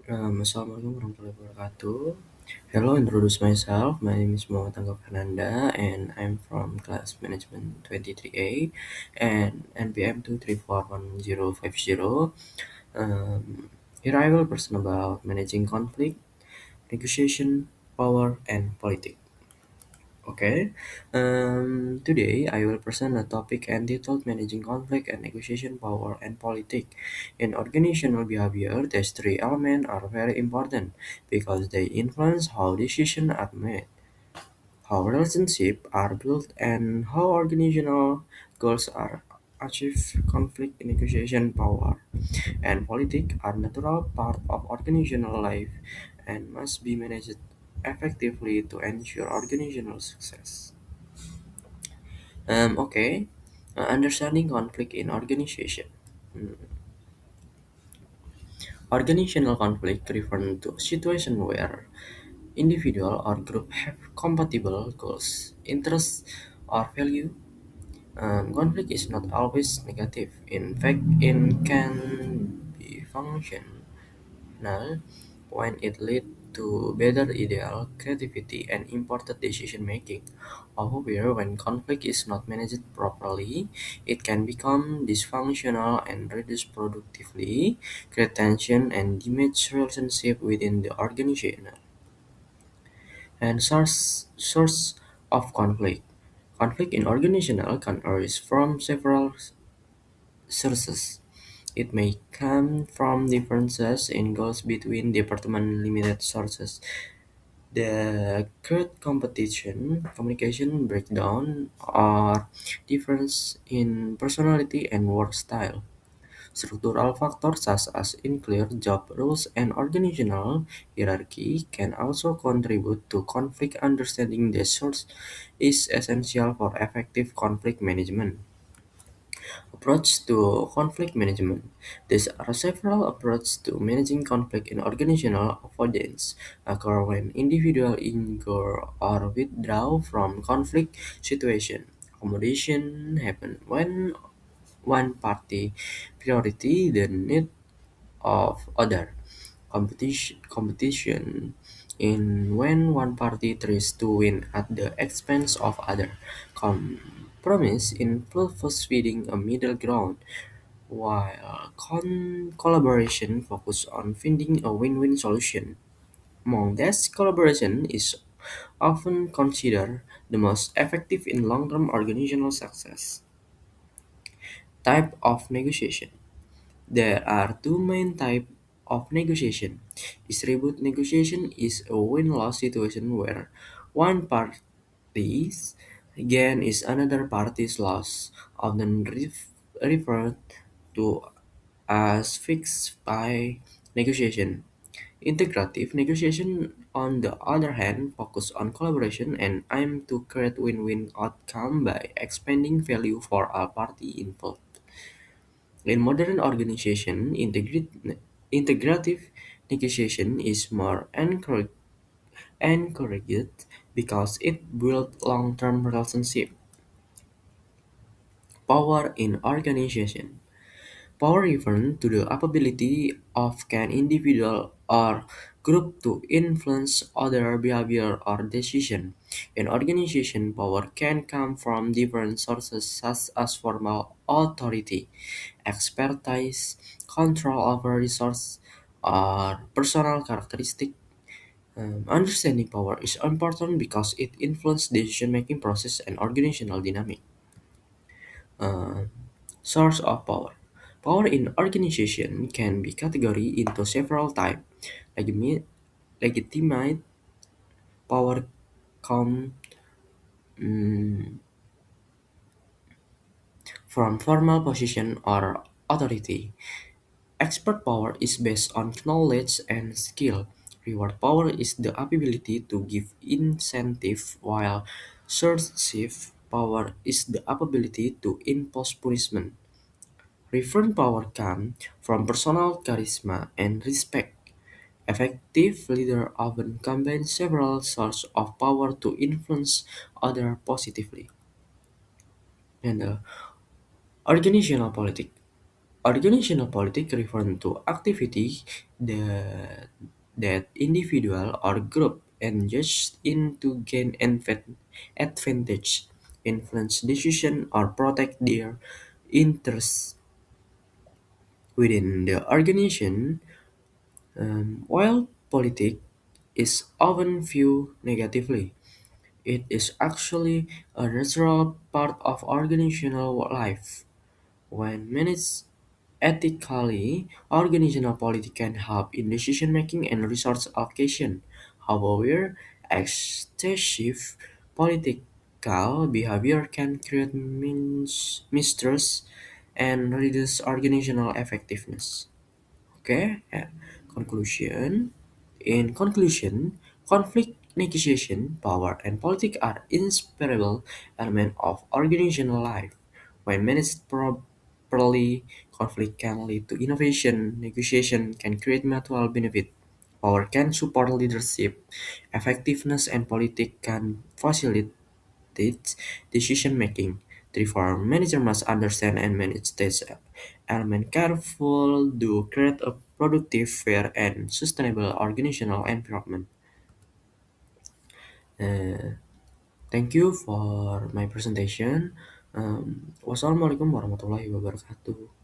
Assalamualaikum warahmatullahi wabarakatuh. Hello, introduce myself. My name is Muhammad Tangga Fernanda, and I'm from class management 23A and NPM 2341050. Here I will present about managing conflict, negotiation, power, and politics. Okay. Today I will present a topic entitled Managing Conflict and Negotiation Power and Politics. In organizational behavior, these three elements are very important because they influence how decisions are made, how relationships are built, and how organizational goals are achieved. Conflict, negotiation, power, and politics are natural part of organizational life and must be managed effectively to ensure organizational success. Okay. Understanding conflict in organization. Mm, Organizational conflict refers to a situation where individual or group have compatible goals, interests, or value. Conflict is not always negative. In fact, it can be functional when it leads to better ideal, creativity, and important decision making. However, when conflict is not managed properly, it can become dysfunctional and reduce productively, create tension, and damage relationship within the organization. And source of conflict. Conflict in organizational can arise from several sources. It may come from differences in goals between department limited sources. The current competition, communication breakdown, or difference in personality and work style. Structural factors such as unclear job roles and organizational hierarchy can also contribute to conflict. Understanding the source is essential for effective conflict management. Approach to conflict management. There are several approaches to managing conflict in organizational avoidance occur when individuals ignore or withdraw from conflict situation. Accommodation happen when one party priority the need of other. Competition in when one party tries to win at the expense of other. Compromise in purpose feeding a middle ground, while collaboration focus on finding a win-win solution. Among these, collaboration is often considered the most effective in long-term organizational success. Type of negotiation. There are two main types of negotiation. Dispute negotiation is a win-loss situation where one party's gain is another party's loss, often referred to as fixed by negotiation. Integrative negotiation, on the other hand, focus on collaboration and aim to create win-win outcome by expanding value for all party involved. In modern organization, integrative negotiation is more encouraged because it builds long-term relationship. Power in organization. Power refers to the ability of an individual or group to influence other behavior or decision. In organization, power can come from different sources such as formal authority, expertise, control over resource, or personal characteristic. Understanding power is important because it influences decision-making process and organizational dynamic. Uh, Source of power. Power in organization can be categorized into several types. Legitimate power come mm, from formal position or authority. Expert power is based on knowledge and skill. Reward power is the ability to give incentive, while coercive power is the ability to impose punishment. Referent power comes from personal charisma and respect. Effective leader often combine several sources of power to influence others positively. And organizational politics. Organizational politics refer to activity that, that individual or group engage in to gain advantage, influence decision, or protect their interests within the organization. While politics is often viewed negatively, it is actually a natural part of organizational life. When managed ethically, organizational politics can help in decision making and resource allocation. However, excessive political behavior can create mistrust and reduce organizational effectiveness. Okay, conclusion. In conclusion, conflict negotiation, power, and politics are inseparable elements of organizational life. When managed properly, conflict can lead to innovation, negotiation can create mutual benefit, power can support leadership, effectiveness, and politics can facilitate decision making. Therefore, manager must understand and manage this element careful to create a productive, fair, and sustainable organizational environment. Uh, Thank you for my presentation. Wassalamualaikum warahmatullahi wabarakatuh.